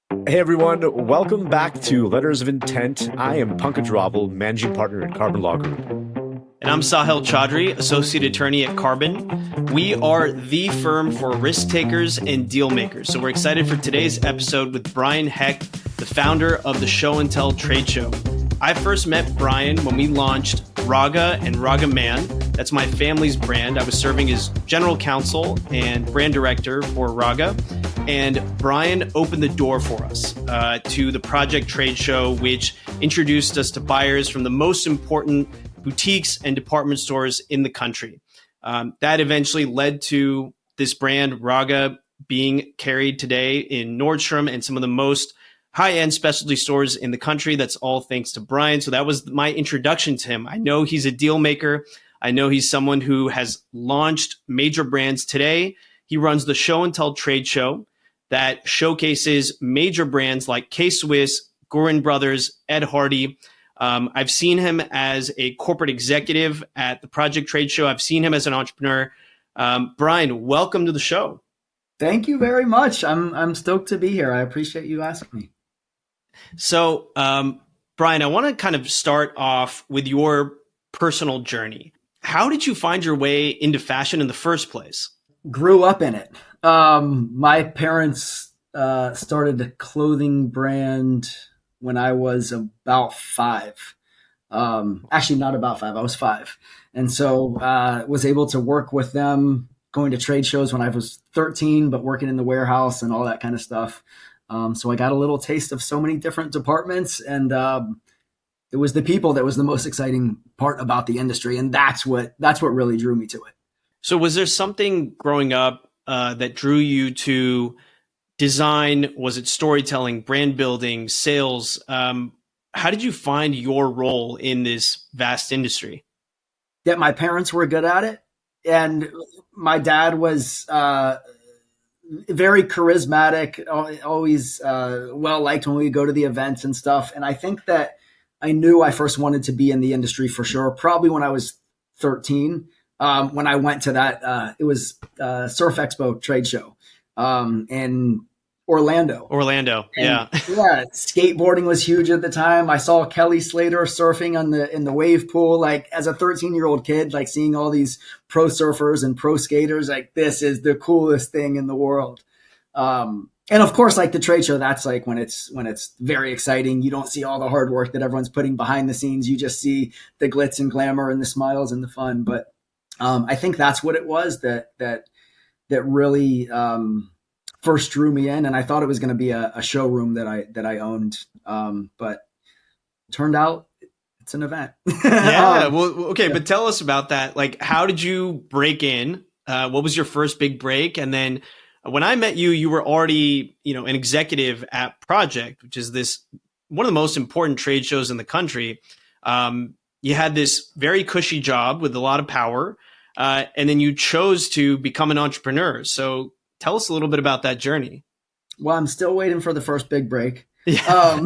Hey everyone, welcome back to Letters of Intent. I am Pankaj Raval, managing partner at Carbon Law Group. And I'm Sahil Chaudry, associate attorney at Carbon. We are the firm for risk takers and deal makers. So we're excited for today's episode with Brian Hecht, the founder of the Show and Tell trade show. I first met Brian when we launched Raga and Raga Man. That's my family's brand. I was serving as general counsel and brand director for Raga. And Brian opened the door for us to the Project Trade Show, which introduced us to buyers from the most important boutiques and department stores in the country. That eventually led to this brand, Raga, being carried today in Nordstrom and some of the most high-end specialty stores in the country. That's all thanks to Brian. So that was my introduction to him. I know he's a deal maker. I know he's someone who has launched major brands today. He runs the Show and Tell trade show that showcases major brands like K-Swiss, Gorin Brothers, Ed Hardy. I've seen him as a corporate executive at the Project Trade Show. I've seen him as an entrepreneur. Brian, welcome to the show. Thank you very much. I'm stoked to be here. I appreciate you asking me. So, Brian, I want to kind of start off with your personal journey. How did you find your way into fashion in the first place? Grew up in it. My parents started a clothing brand when I was about 5. Actually, not about 5. I was 5. And so was able to work with them, going to trade shows when I was 13, but working in the warehouse and all that kind of stuff. So I got a little taste of so many different departments, and it was the people that was the most exciting part about the industry. And that's what really drew me to it. So was there something growing up that drew you to design? Was it storytelling, brand building, sales? How did you find your role in this vast industry? That my parents were good at it. And my dad was very charismatic, always well-liked when we go to the events and stuff. And I think that I knew I first wanted to be in the industry for sure, probably when I was 13. When I went to that, it was Surf Expo trade show in Orlando. Yeah. Yeah, skateboarding was huge at the time. I saw Kelly Slater surfing in the wave pool. Like as a 13-year-old kid, like seeing all these pro surfers and pro skaters, like this is the coolest thing in the world. And of course, like the trade show, that's like when it's very exciting. You don't see all the hard work that everyone's putting behind the scenes. You just see the glitz and glamour and the smiles and the fun. But I think that's what it was that really first drew me in, and I thought it was going to be a showroom that I owned, but turned out it's an event. Yeah, well, okay, but tell us about that. Like, how did you break in? What was your first big break? And then when I met you, you were already, an executive at Project, which is one of the most important trade shows in the country. You had this very cushy job with a lot of power, and then you chose to become an entrepreneur. So tell us a little bit about that journey. Well, I'm still waiting for the first big break. Yeah.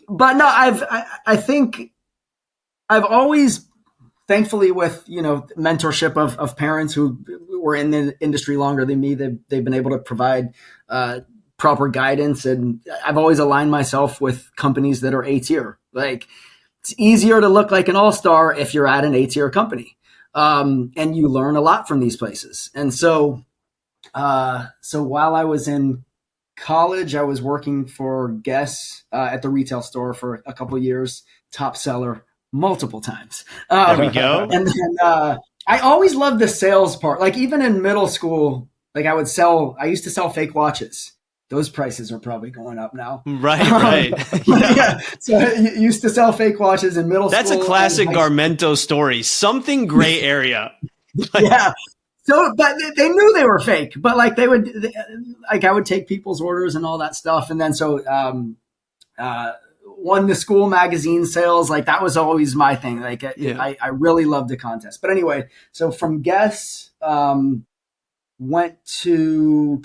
But no, I think I've always, thankfully, with mentorship of parents who were in the industry longer than me, they've been able to provide proper guidance, and I've always aligned myself with companies that are A-tier. Like it's easier to look like an all-star if you're at an A-tier company, and you learn a lot from these places. And so while I was in college, I was working for Guess at the retail store for a couple of years, top seller multiple times. There we go. And then I always loved the sales part. Like even in middle school, like I used to sell fake watches. Those prices are probably going up now. Right. Yeah. So I used to sell fake watches in middle school. That's a classic Garmento story. Something gray area. Yeah. So, but they knew they were fake, but like I would take people's orders and all that stuff. And then won the school magazine sales. Like that was always my thing. Like I really loved the contest. But anyway, so from Guess, went to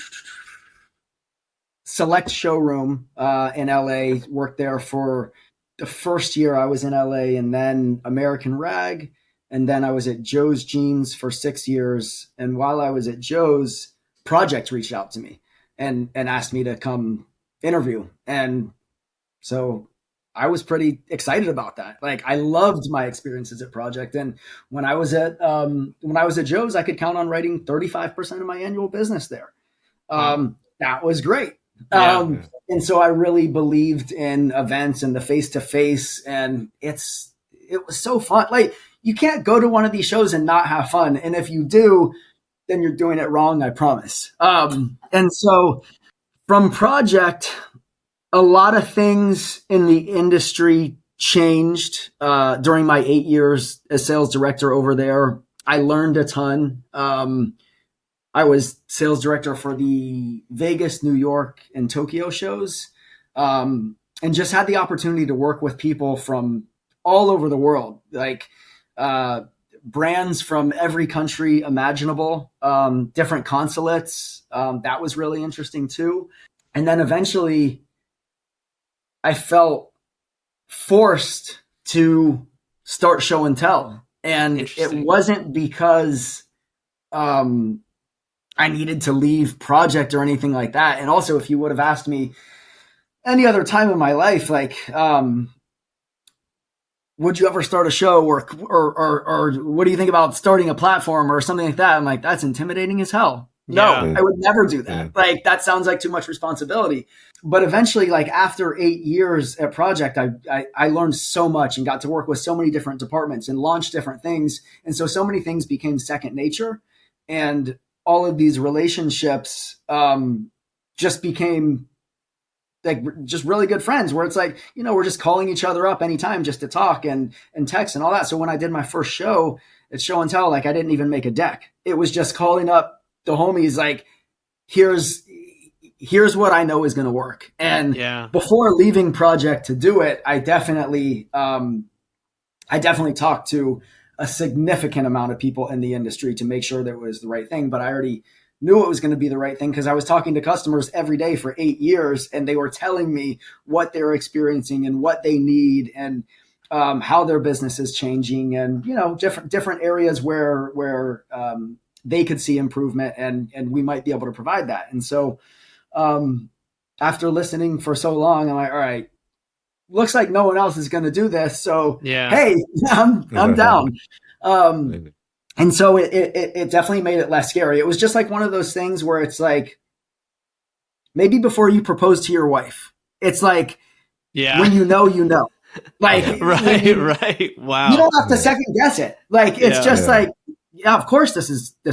Select Showroom in LA, worked there for the first year I was in LA, and then American Rag. And then I was at Joe's Jeans for 6 years. And while I was at Joe's, Project reached out to me. and asked me to come interview. And so I was pretty excited about that. Like, I loved my experiences at Project. And when I was at Joe's, I could count on writing 35% of my annual business there. That was great. And so I really believed in events and the face-to-face, and it was so fun. Like, you can't go to one of these shows and not have fun. And if you do, then you're doing it wrong, I promise. And so from Project, a lot of things in the industry changed during my 8 years as sales director over there. I learned a ton. I was sales director for the Vegas, New York, and Tokyo shows, and just had the opportunity to work with people from all over the world, like brands from every country imaginable, different consulates. That was really interesting too. And then eventually I felt forced to start show and tell. And it wasn't because I needed to leave Project or anything like that. And also, if you would have asked me any other time in my life, like, would you ever start a show or what do you think about starting a platform or something like that? I'm like, that's intimidating as hell. No, I would never do that. Like, that sounds like too much responsibility. But eventually, like after 8 years at Project, I learned so much and got to work with so many different departments and launch different things. And so many things became second nature. And all of these relationships just became like just really good friends, where it's like, we're just calling each other up anytime just to talk and text and all that. So when I did my first show at Show and Tell, like, I didn't even make a deck. It was just calling up the homies, like, here's what I know is going to work. And before leaving Project to do it, I definitely talked to a significant amount of people in the industry to make sure that it was the right thing. But I already knew it was going to be the right thing because I was talking to customers every day for 8 years, and they were telling me what they were experiencing and what they need and how their business is changing, and different areas where they could see improvement, and we might be able to provide that. And so after listening for so long, I'm like, all right, looks like no one else is going to do this. So, hey, I'm down. And so it definitely made it less scary. It was just like one of those things where it's like, maybe before you propose to your wife, it's like, when you know, like, right. Wow. You don't have to second guess it. Like, it's just like, of course this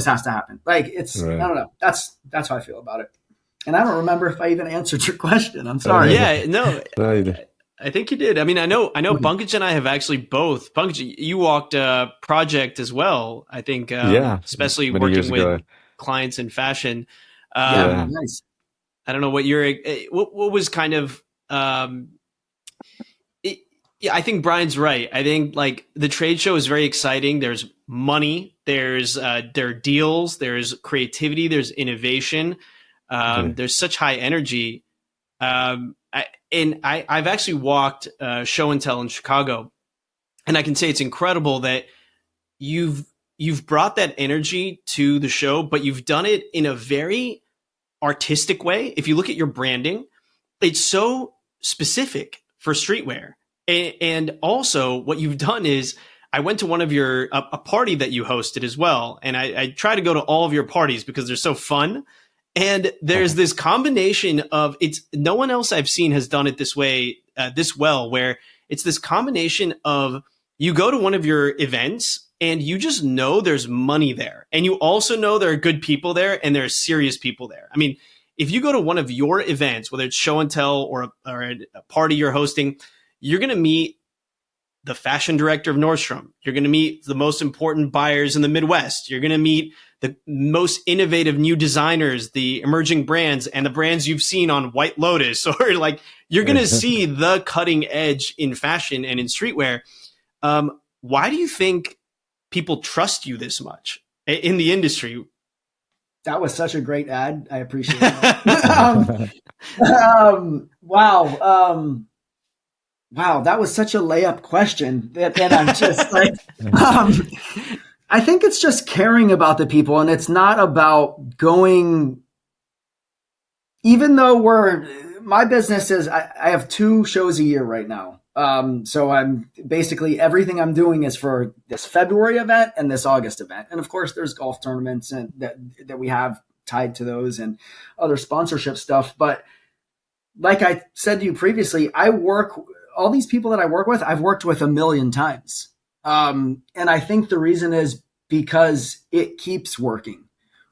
has to happen. Like, it's, I don't know. That's how I feel about it. And I don't remember if I even answered your question. I'm sorry. Yeah, no. I think you did. I mean, I know Pankaj and I have actually both. Pankaj, you walked Project as well, I think, especially working with clients in fashion. Nice. I don't know what what was kind of, I think Brian's right. I think, like, the trade show is very exciting. There's money, there are deals, there's creativity, there's innovation. There's such high energy. I've actually walked Show and Tell in Chicago, and I can say it's incredible that you've brought that energy to the show, but you've done it in a very artistic way. If you look at your branding, it's so specific for streetwear. And also what you've done is, I went to one of a party that you hosted as well. And I try to go to all of your parties because they're so fun. And there's this combination of, no one else I've seen has done it this way, this well, where it's this combination of, you go to one of your events and you just know there's money there. And you also know there are good people there and there are serious people there. I mean, if you go to one of your events, whether it's Show and Tell or a party you're hosting, you're going to meet the fashion director of Nordstrom. You're going to meet the most important buyers in the Midwest. You're going to meet the most innovative new designers, the emerging brands, and the brands you've seen on White Lotus, or like, you're going to see the cutting edge in fashion and in streetwear. Why do you think people trust you this much in the industry? That was such a great ad. I appreciate that. Wow. Wow, that was such a layup question that I'm just like, I think it's just caring about the people, and it's not about going even though my business is, I have 2 shows a year right now. So I'm basically, everything I'm doing is for this February event and this August event. And of course there's golf tournaments and that we have tied to those and other sponsorship stuff. But like I said to you previously, all these people that I work with, I've worked with a million times. And I think the reason is because it keeps working.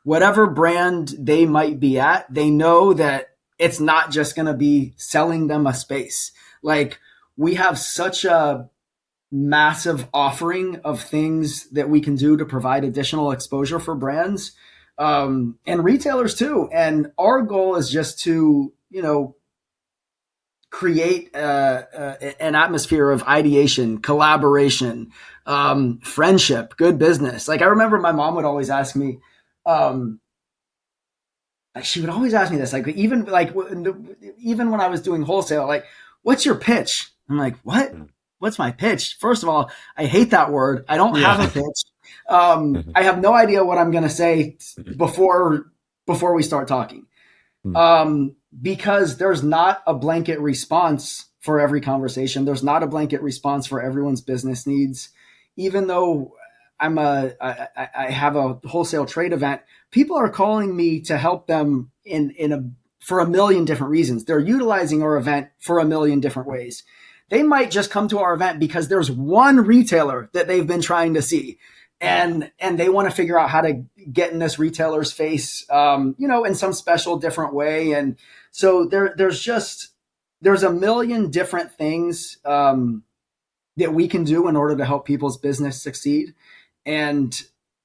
Whatever brand they might be at, they know that it's not just going to be selling them a space. Like, we have such a massive offering of things that we can do to provide additional exposure for brands, and retailers too. And our goal is just to, create an atmosphere of ideation, collaboration, friendship, good business. Like, I remember my mom would always ask me, she would always ask me this, like, even when I was doing wholesale, like, what's your pitch? I'm like, what? What's my pitch? First of all, I hate that word. I don't have a pitch. I have no idea what I'm going to say before we start talking. Because there's not a blanket response for every conversation. There's not a blanket response for everyone's business needs. Even though I have a wholesale trade event, people are calling me to help them for a million different reasons. They're utilizing our event for a million different ways. They might just come to our event because there's one retailer that they've been trying to see, and they want to figure out how to get in this retailer's face, in some special different way. And so there's a million different things that we can do in order to help people's business succeed. And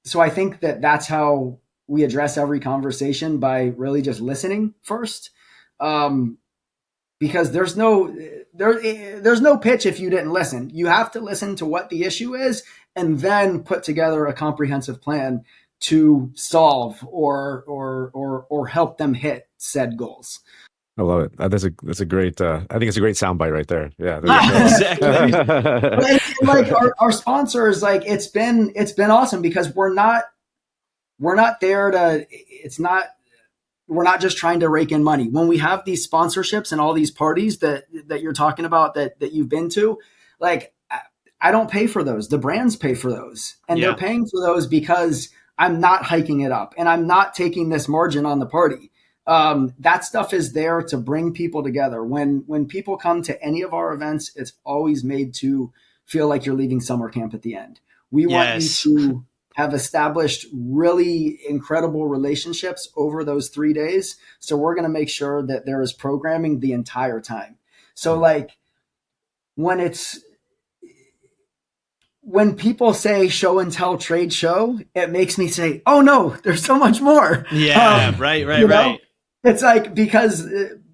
so I think that that's how we address every conversation, by really just listening first. Because there's no pitch if you didn't listen. You have to listen to what the issue is and then put together a comprehensive plan to solve or help them hit said goals. I love it. That's a great. I think it's a great soundbite right there. Yeah, exactly. Like our sponsors, like it's been awesome, because we're not there to. We're not just trying to rake in money. When we have these sponsorships and all these parties that you're talking about that you've been to, like, I don't pay for those. The brands pay for those, and they're paying for those because I'm not hiking it up and I'm not taking this margin on the party. That stuff is there to bring people together. When people come to any of our events, it's always made to feel like you're leaving summer camp at the end. We want you to have established really incredible relationships over those 3 days. So we're going to make sure that there is programming the entire time. So like when people say show and tell trade show, it makes me say, oh no, there's so much more. Yeah. Right. It's like, because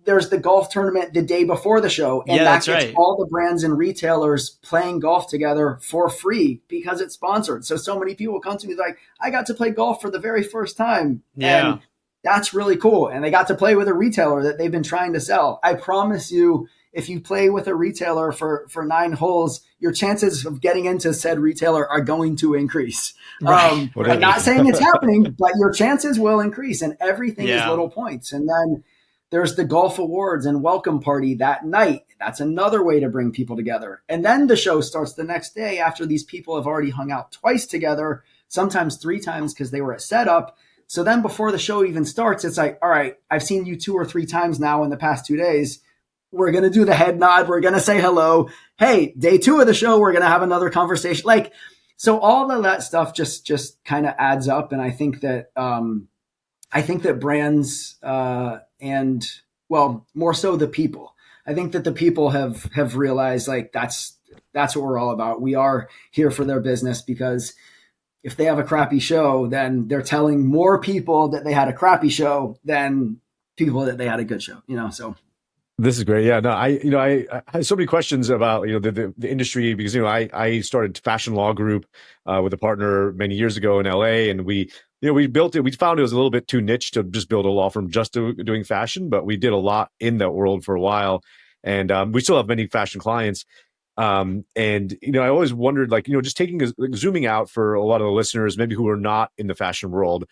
there's the golf tournament the day before the show, and that gets all the brands and retailers playing golf together for free because it's sponsored. So many people come to me like, I got to play golf for the very first time. Yeah. And that's really cool. And they got to play with a retailer that they've been trying to sell. I promise you, if you play with a retailer for 9 holes, your chances of getting into said retailer are going to increase. Right. I'm not saying it's happening, but your chances will increase, and everything is little points. And then there's the golf awards and welcome party that night. That's another way to bring people together. And then the show starts the next day after these people have already hung out twice together, sometimes 3 times because they were at setup. So then before the show even starts, it's like, all right, I've seen you 2 or 3 times now in the past 2 days. We're going to do the head nod. We're going to say hello. Hey, day 2 of the show, we're going to have another conversation. Like, so all of that stuff just kind of adds up. And I think that brands, and well, more so the people, I think that the people have realized, like, that's what we're all about. We are here for their business, because if they have a crappy show, then they're telling more people that they had a crappy show than people that they had a good show, so. This is great. Yeah, no, I had so many questions about, the industry, because, I started Fashion Law Group with a partner many years ago in LA, and we built it. We found it was a little bit too niche to just build a law firm just doing fashion, but we did a lot in that world for a while, and we still have many fashion clients. And I always wondered, like, just zooming out for a lot of the listeners, maybe who are not in the fashion world.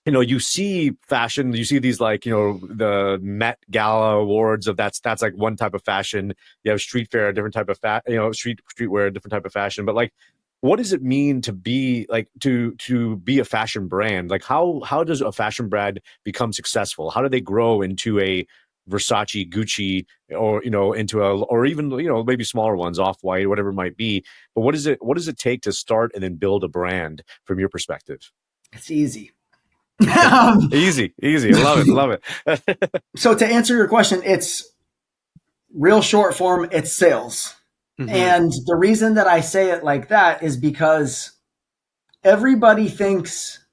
you see fashion, you see these like, the Met Gala awards of that's like one type of fashion. You have street fair, a different type of streetwear, a different type of fashion. But like, what does it mean to be like to be a fashion brand? Like how does a fashion brand become successful? How do they grow into a Versace, Gucci, or into or even maybe smaller ones, Off-White, whatever it might be? But what does it take to start and then build a brand from your perspective? It's easy. Easy. I love it. So to answer your question, it's real short form. It's sales. Mm-hmm. And the reason that I say it like that is because everybody thinks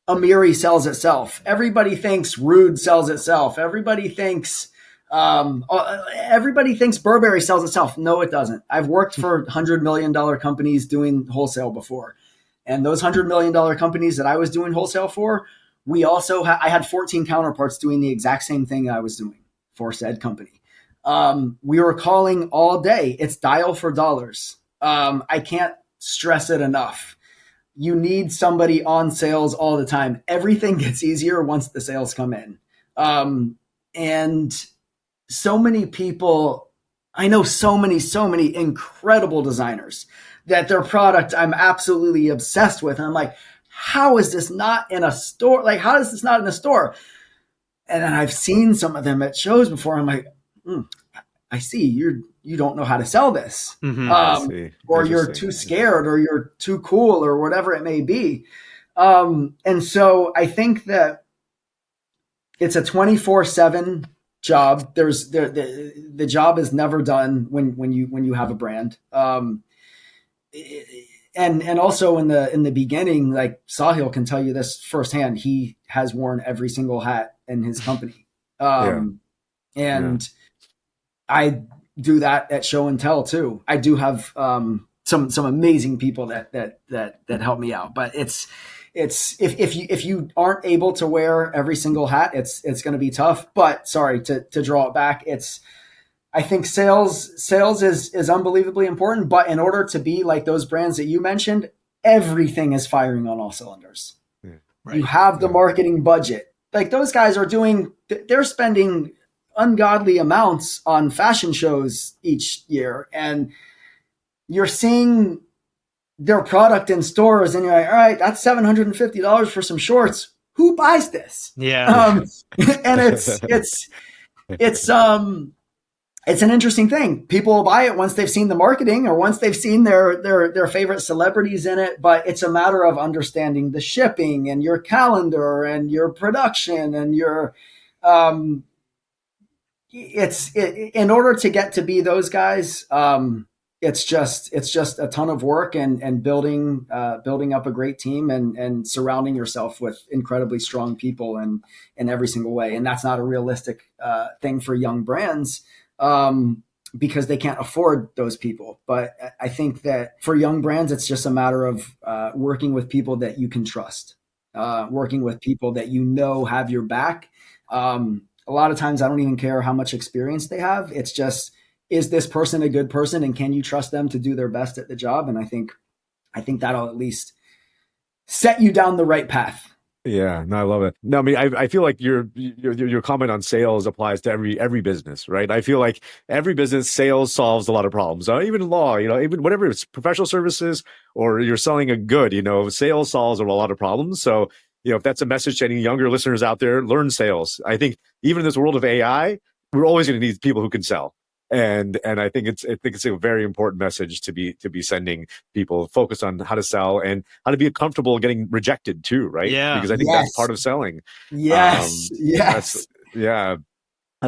Amiri sells itself. Everybody thinks Rude sells itself. Everybody thinks Burberry sells itself. No, it doesn't. I've worked for $100 million companies doing wholesale before. And those $100 million companies that I was doing wholesale for, I had 14 counterparts doing the exact same thing I was doing for said company. We were calling all day. It's dial for dollars. I can't stress it enough. You need somebody on sales all the time. Everything gets easier once the sales come in. And so many people, I know so many incredible designers that their product I'm absolutely obsessed with. And I'm like, how is this not in a store? Like, how is this not in a store? And then I've seen some of them at shows before. I'm like, I see you don't know how to sell this, or you're too scared, or you're too cool, or whatever it may be. And so I think that it's a 24/7 job. There's the job is never done when you have a brand. And also in the beginning, like Sahil can tell you this firsthand, he has worn every single hat in his company. I do that at show and tell too. I do have some amazing people that help me out, but it's if you aren't able to wear every single hat, it's going to be tough. But sorry to draw it back. I think sales is unbelievably important, but in order to be like those brands that you mentioned, everything is firing on all cylinders. Yeah, right. You have the marketing budget. Like those guys they're spending ungodly amounts on fashion shows each year, and you're seeing their product in stores and you're like, all right, that's $750 for some shorts. Who buys this? Yeah. And it's an interesting thing. People will buy it once they've seen the marketing or once they've seen their favorite celebrities in it. But it's a matter of understanding the shipping and your calendar and your production and your, in order to get to be those guys, it's just a ton of work and building up a great team and surrounding yourself with incredibly strong people in every single way. And that's not a realistic thing for young brands. Because they can't afford those people. But I think that for young brands, it's just a matter of working with people that you can trust, working with people that have your back. A lot of times I don't even care how much experience they have. It's just, is this person a good person and can you trust them to do their best at the job? And I think that'll at least set you down the right path. Yeah, no, I love it. No, I mean, I feel like your comment on sales applies to every business, right? I feel like every business, sales solves a lot of problems. Even law, even whatever it's professional services or you're selling a good, sales solves a lot of problems. So, if that's a message to any younger listeners out there, learn sales. I think even in this world of AI, we're always going to need people who can sell. And I think it's a very important message to be sending people. Focus on how to sell and how to be comfortable getting rejected too, right? Yeah. Because I think that's part of selling. Yes. That's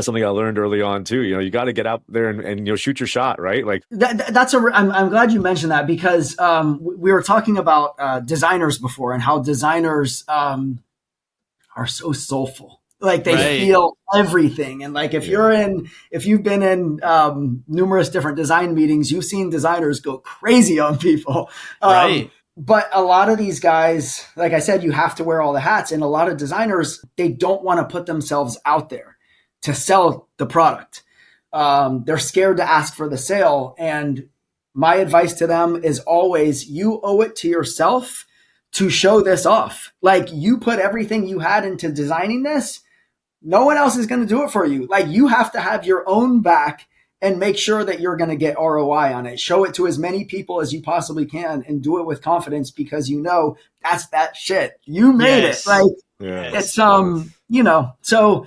something I learned early on too. You got to get out there and shoot your shot, right? Like I'm glad you mentioned that because we were talking about designers before and how designers are so soulful. Like they feel everything. And like if you've been in numerous different design meetings, you've seen designers go crazy on people. Right. But a lot of these guys, like I said, you have to wear all the hats. And a lot of designers, they don't want to put themselves out there to sell the product. They're scared to ask for the sale. And my advice to them is always, you owe it to yourself to show this off. Like, you put everything you had into designing this. No one else is going to do it for you. Like, you have to have your own back and make sure that you're going to get ROI on it. Show it to as many people as you possibly can and do it with confidence, because that's that shit. You made it. Like, it's, so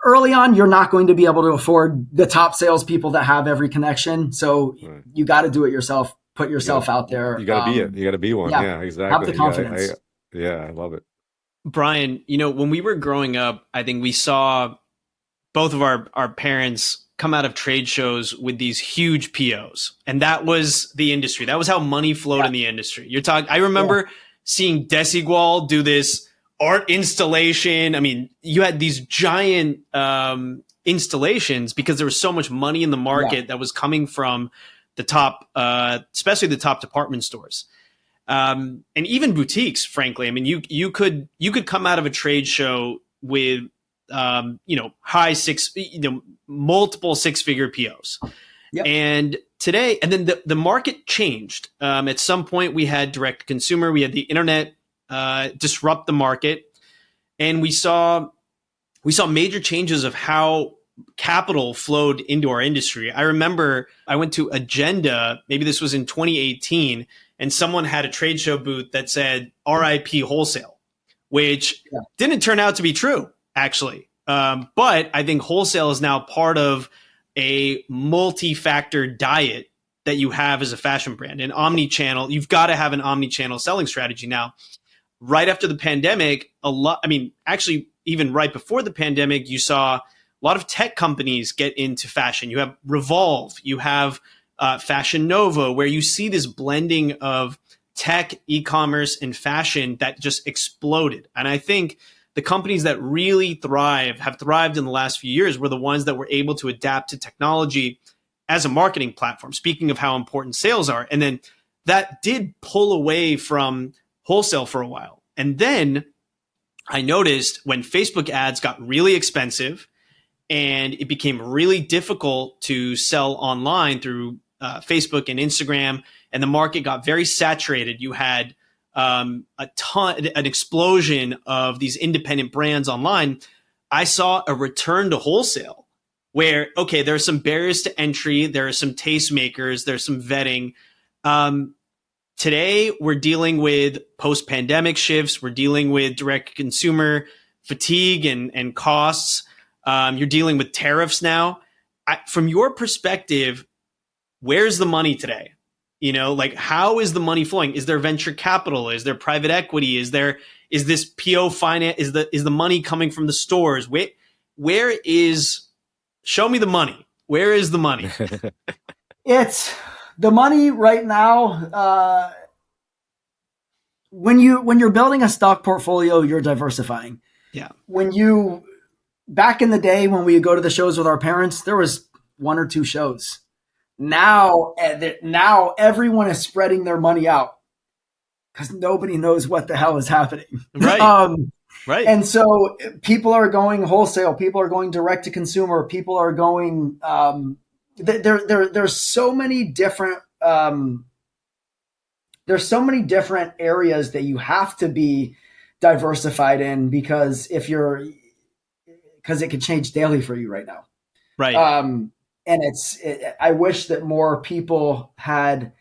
early on, you're not going to be able to afford the top salespeople that have every connection. So you got to do it yourself. Put yourself out there. You got to be it. You got to be one. Yeah, exactly. Have the confidence. I love it. Brian, when we were growing up, I think we saw both of our parents come out of trade shows with these huge POs. And that was the industry. That was how money flowed in the industry. I remember seeing Desigual do this art installation. I mean, you had these giant installations because there was so much money in the market that was coming from the top, especially the top department stores. And even boutiques, frankly. I mean, you could come out of a trade show with, multiple six-figure POs. Yep. And today, and then the market changed. At some point, we had direct to consumer, we had the internet disrupt the market, and we saw major changes of how capital flowed into our industry. I remember I went to Agenda, maybe this was in 2018, and someone had a trade show booth that said RIP wholesale, which didn't turn out to be true, actually. But I think wholesale is now part of a multi-factor diet that you have as a fashion brand. And omni-channel, you've got to have an omni-channel selling strategy now. Right after the pandemic, actually, even right before the pandemic, you saw a lot of tech companies get into fashion. You have Revolve, you have Fashion Nova, where you see this blending of tech, e-commerce, and fashion that just exploded. And I think the companies that really have thrived in the last few years were the ones that were able to adapt to technology as a marketing platform, speaking of how important sales are. And then that did pull away from wholesale for a while. And then I noticed when Facebook ads got really expensive and it became really difficult to sell online through Facebook and Instagram, and the market got very saturated. You had an explosion of these independent brands online. I saw a return to wholesale where, okay, there are some barriers to entry. There are some tastemakers. There's some vetting. Today, we're dealing with post-pandemic shifts. We're dealing with direct consumer fatigue and costs. You're dealing with tariffs now. From your perspective, where's the money today? How is the money flowing? Is there venture capital? Is there private equity? Is this PO finance? Is the money coming from the stores? Show me the money. Where is the money? It's the money right now. When you're building a stock portfolio, you're diversifying. Yeah. Back in the day when we would go to the shows with our parents, there was one or two shows. Now everyone is spreading their money out because nobody knows what the hell is happening. Right. Right. And so people are going wholesale. People are going direct to consumer. People are going. There's so many different. There's so many different areas that you have to be diversified in because it can change daily for you right now. Right. And I wish that more people had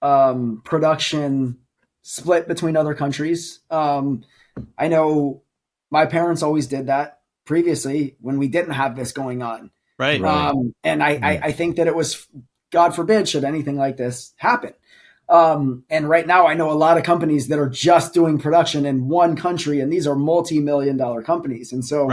production split between other countries. I know my parents always did that previously when we didn't have this going on. Right. And I think that it was, God forbid, should anything like this happen. And right now I know a lot of companies that are just doing production in one country, and these are multi-million-dollar companies. And so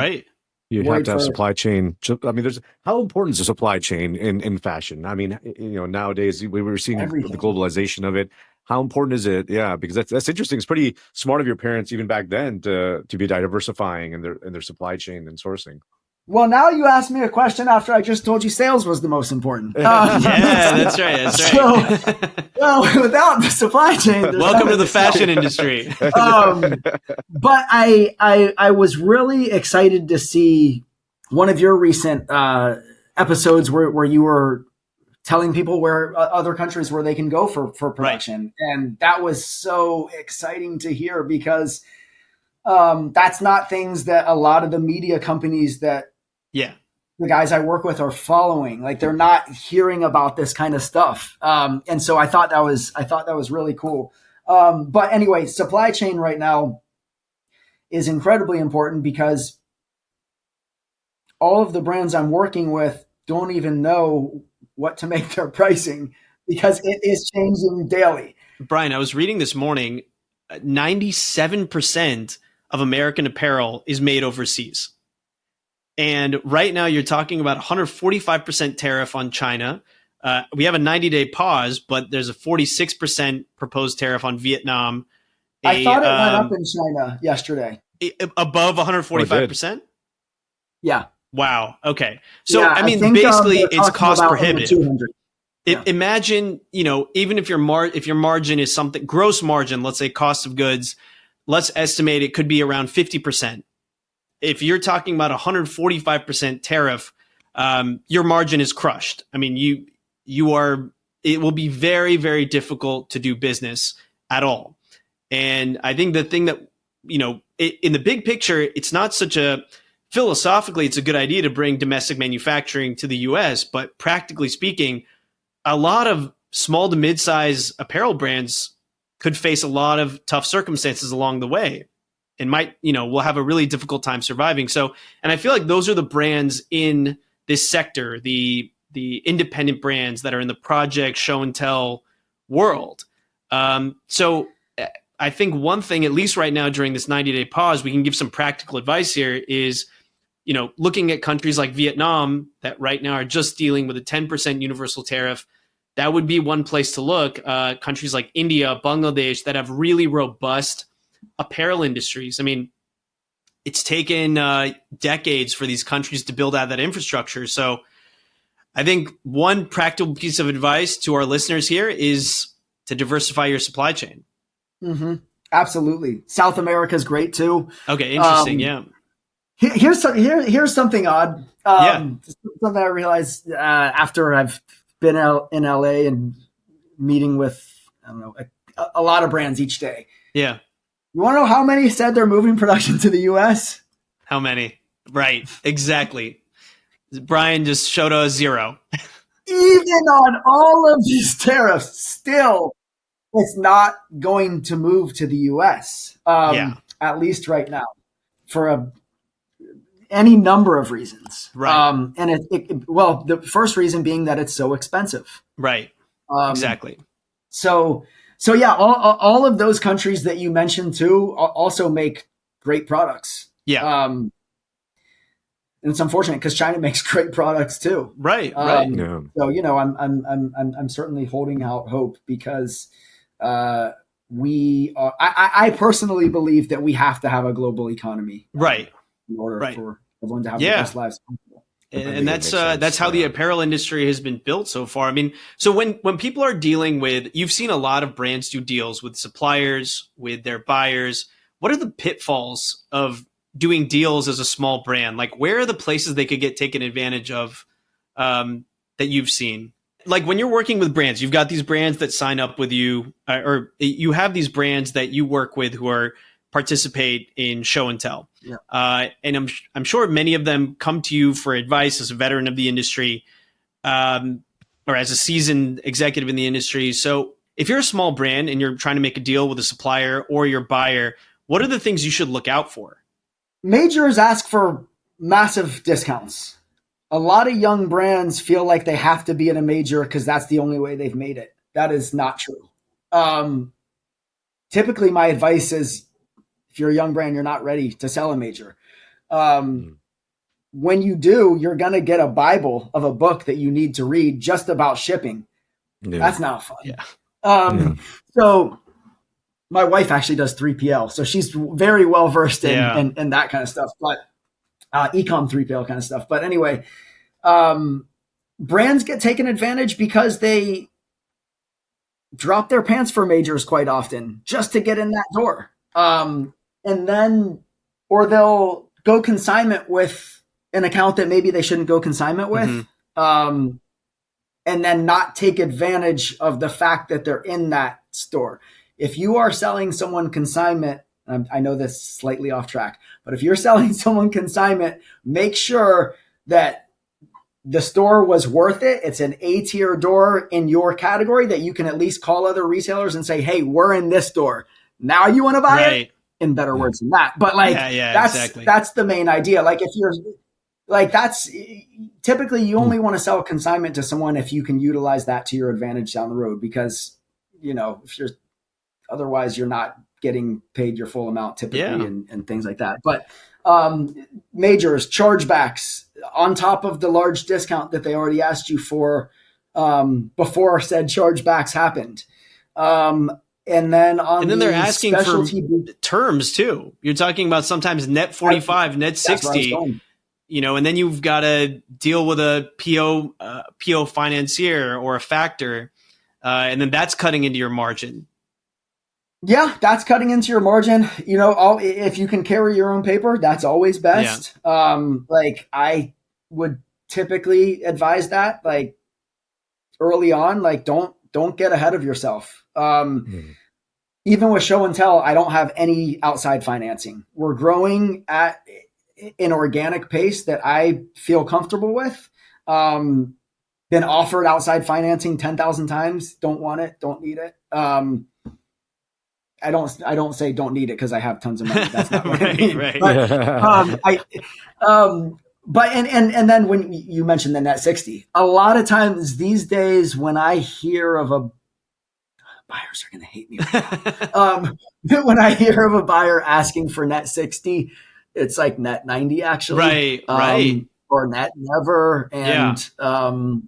you have to have supply chain. I mean, how important is a supply chain in fashion? I mean, nowadays we were seeing the globalization of it. How important is it? Yeah, because that's interesting. It's pretty smart of your parents even back then to be diversifying in their supply chain and sourcing. Well, now you asked me a question after I just told you sales was the most important. Yeah, that's right. That's right. So, well, without the supply chain, welcome to the fashion industry. But I was really excited to see one of your recent episodes where you were telling people where other countries where they can go for production. Right. And that was so exciting to hear because that's not things that a lot of the media companies that the guys I work with are following. Like they're not hearing about this kind of stuff. And so I thought that was really cool. But anyway, supply chain right now is incredibly important because all of the brands I'm working with don't even know what to make their pricing because it is changing daily. Brian, I was reading this morning, 97% of American apparel is made overseas. And right now you're talking about 145% tariff on China. We have a 90-day pause, but there's a 46% proposed tariff on Vietnam. I thought it went up in China yesterday. Above 145%? Yeah. Wow. Okay. So, yeah, I mean, basically it's cost prohibitive. Yeah. Imagine, even if your margin is something, gross margin, let's say cost of goods, let's estimate it could be around 50%. If you're talking about 145% tariff, your margin is crushed. I mean, it will be very, very difficult to do business at all. And I think the thing that, in the big picture, it's not philosophically, it's a good idea to bring domestic manufacturing to the US, but practically speaking, a lot of small to mid-size apparel brands could face a lot of tough circumstances along the way and will have a really difficult time surviving. So, and I feel like those are the brands in this sector, the independent brands that are in the project, show and tell world. So I think one thing, at least right now during this 90-day pause, we can give some practical advice here is, looking at countries like Vietnam that right now are just dealing with a 10% universal tariff. That would be one place to look. Countries like India, Bangladesh that have really robust apparel industries. I mean, it's taken decades for these countries to build out that infrastructure. So I think one practical piece of advice to our listeners here is to diversify your supply chain. Mm-hmm. Absolutely. South America is great too. Okay, interesting. Yeah. Here's something odd. Something I realized after I've been out in LA and meeting with a lot of brands each day. Yeah. You want to know how many said they're moving production to the US? How many? Right. Exactly. Brian just showed us 0. Even on all of these tariffs, still, it's not going to move to the US. At least right now, for any number of reasons. Right. And the first reason being that it's so expensive. Right. Exactly. So yeah, all of those countries that you mentioned too also make great products. Yeah. And it's unfortunate because China makes great products too. Right. Right. Yeah. So I'm certainly holding out hope because we are. I personally believe that we have to have a global economy. Right. In order for everyone to have the best lives possible. And that's how the apparel industry has been built so far. I mean, so when people are dealing with, you've seen a lot of brands do deals with suppliers, with their buyers. What are the pitfalls of doing deals as a small brand? Like, where are the places they could get taken advantage of that you've seen? Like when you're working with brands, you've got these brands that sign up with you, or you have these brands that you work with who participate in show and tell. Yeah. And I'm sure many of them come to you for advice as a veteran of the industry, or as a seasoned executive in the industry. So if you're a small brand and you're trying to make a deal with a supplier or your buyer, what are the things you should look out for? Majors ask for massive discounts. A lot of young brands feel like they have to be in a major because that's the only way they've made it. That is not true. Typically, my advice is, if you're a young brand, you're not ready to sell a major. When you do, you're going to get a Bible of a book that you need to read just about shipping. Yeah. That's not fun. Yeah. So my wife actually does 3PL. So she's very well versed in that kind of stuff, but e-com 3PL kind of stuff. But anyway, brands get taken advantage because they drop their pants for majors quite often just to get in that door. And then, or they'll go consignment with an account that maybe they shouldn't go consignment with. Mm-hmm. and then not take advantage of the fact that they're in that store. If you are selling someone consignment, I know this is slightly off track, but if you're selling someone consignment, make sure that the store was worth it. It's an A-tier door in your category that you can at least call other retailers and say, hey, we're in this store. Now you want to buy it? In better words than that. But like, that's the main idea. Like if you're like, that's typically you only want to sell consignment to someone if you can utilize that to your advantage down the road, because, you know, if you're otherwise you're not getting paid your full amount typically and things like that. But majors, chargebacks on top of the large discount that they already asked you for before said chargebacks happened. And then they're asking for terms too. You're talking about sometimes net 45, net 60, you know, and then you've got to deal with a PO financier or a factor. And then that's cutting into your margin. Yeah, that's cutting into your margin. You know, if you can carry your own paper, that's always best. Like I would typically advise that, like early on, like don't get ahead of yourself. Even with show and tell, I don't have any outside financing. We're growing at an organic pace that I feel comfortable with. Been offered outside financing 10,000 times. Don't want it. Don't need it. I don't say don't need it because I have tons of money. That's not what I mean. But and then when you mentioned the net 60, a lot of times these days when I hear of a buyers are going to hate me. When I hear of a buyer asking for net 60, it's like net 90 actually. Right. Or net never. And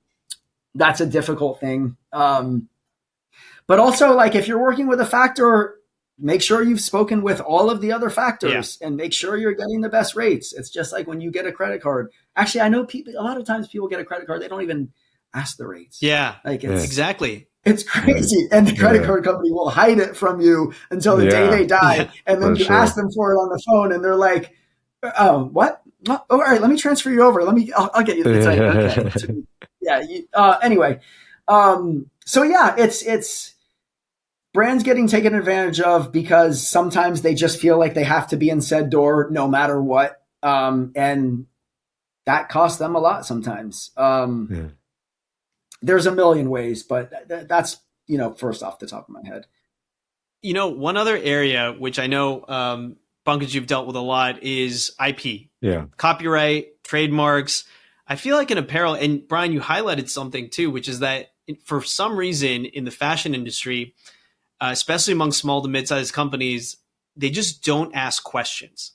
that's a difficult thing. But also, like, if you're working with a factor, make sure you've spoken with all of the other factors and make sure you're getting the best rates. It's just like when you get a credit card. Actually, I know people, a lot of times people get a credit card, they don't even ask the rates. Yeah. Like exactly. It's crazy. And the credit card company will hide it from you until the day they die. And then you ask them for it on the phone and they're like, oh, what? Oh, all right, let me transfer you over. I'll get you. It's like, okay. Anyway. So yeah, it's brands getting taken advantage of because sometimes they just feel like they have to be in said door no matter what. And that costs them a lot sometimes. There's a million ways, but that's, you know, first off the top of my head. You know, one other area, which I know, Pankaj, you've dealt with a lot, is IP. Yeah. Copyright, trademarks. I feel like in apparel, and Brian, you highlighted something too, which is that for some reason in the fashion industry, especially among small to mid-sized companies, they just don't ask questions.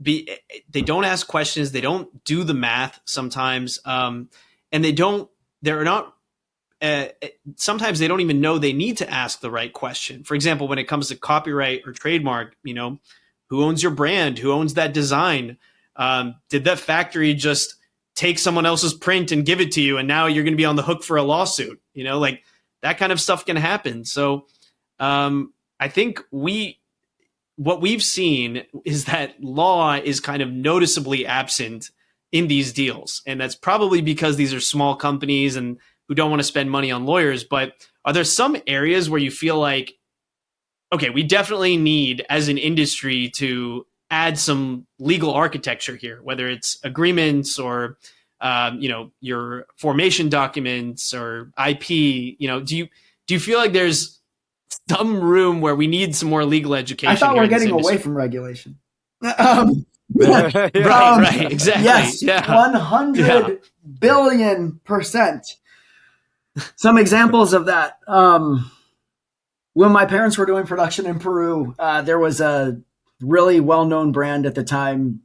They don't ask questions. They don't do the math sometimes. And sometimes they don't even know they need to ask the right question. For example, when it comes to copyright or trademark, you know, who owns your brand? Who owns that design? Did that factory just take someone else's print and give it to you, and now you're going to be on the hook for a lawsuit? You know, like that kind of stuff can happen. So I think what we've seen is that law is kind of noticeably absent in these deals. And that's probably because these are small companies and who don't want to spend money on lawyers. But are there some areas where you feel like, okay, we definitely need as an industry to add some legal architecture here, whether it's agreements or, you know, your formation documents or IP, you know, do you feel like there's some room where we need some more legal education? I thought we're getting away from regulation. Right, exactly. Yes, 100 billion %. Some examples of that. When my parents were doing production in Peru, there was a really well-known brand at the time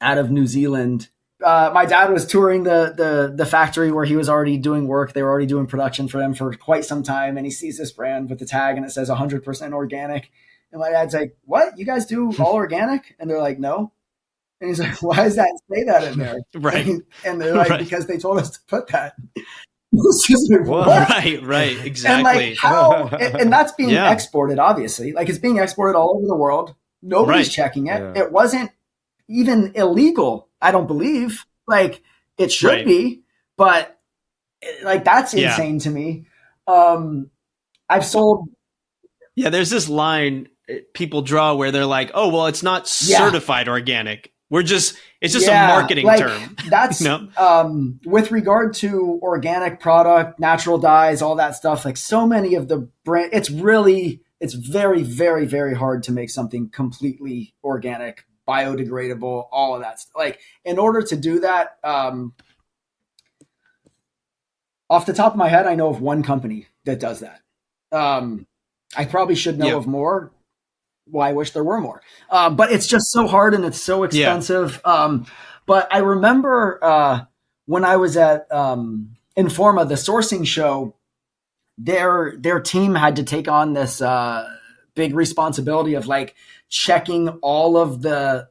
out of New Zealand. My dad was touring the factory where he was already doing work. They were already doing production for them for quite some time. And he sees this brand with the tag and it says 100% organic. And my dad's like, what? You guys do all organic? And they're like, no. And he's like, why does that say that in there? Right. And they're like, because they told us to put that. Like, right, exactly. And like how, and that's being exported, obviously. Like it's being exported all over the world. Nobody's checking it. Yeah. It wasn't even illegal, I don't believe. Like it should be, but Like that's insane to me. I've sold. Yeah, there's this line people draw where they're like, "Oh, well, it's not certified organic. It's just a marketing term." That's with regard to organic product, natural dyes, all that stuff. Like so many of the brand, it's very, very, very hard to make something completely organic, biodegradable, all of that stuff. Like in order to do that, off the top of my head, I know of one company that does that. I probably should know of more. Well, I wish there were more. But it's just so hard and it's so expensive. But I remember when I was at Informa, the sourcing show, their team had to take on this big responsibility of like checking all of the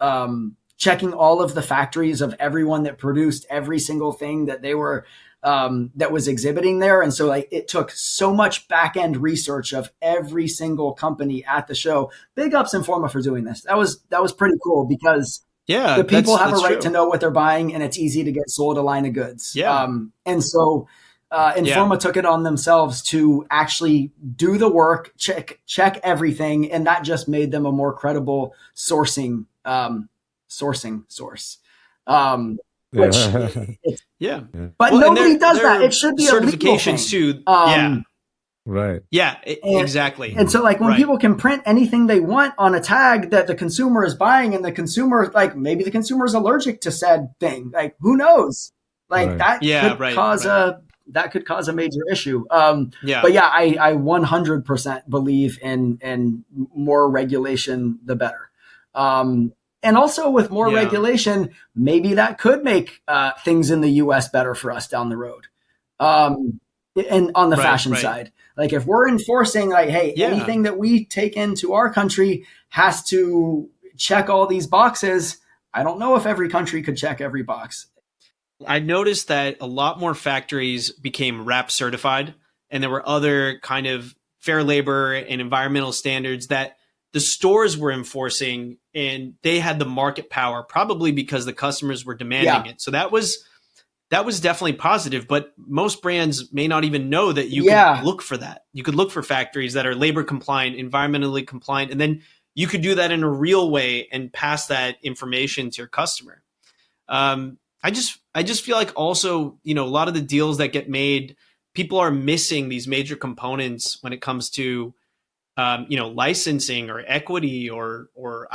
factories of everyone that produced every single thing that they were that was exhibiting there. And so like it took so much back end research of every single company at the show. Big ups Informa for doing this. That was pretty cool because the people have a right to know what they're buying and it's easy to get sold a line of goods. And so Informa took it on themselves to actually do the work, check everything. And that just made them a more credible sourcing source. But nobody does that. It should be certifications too. Right. Yeah, exactly. And so like when people can print anything they want on a tag that the consumer is buying and the consumer, like maybe the consumer is allergic to said thing, like who knows? Like that could cause a major issue. But yeah, I 100% believe in more regulation, the better. And also with more regulation, maybe that could make things in the U.S. better for us down the road. And on the fashion side, like if we're enforcing like, hey, anything that we take into our country has to check all these boxes. I don't know if every country could check every box. I noticed that a lot more factories became RAP certified, and there were other kind of fair labor and environmental standards that the stores were enforcing, and they had the market power, probably because the customers were demanding it. So that was definitely positive, but most brands may not even know that you could look for that. You could look for factories that are labor compliant, environmentally compliant, and then you could do that in a real way and pass that information to your customer. I just feel like also, a lot of the deals that get made, people are missing these major components when it comes to licensing or equity or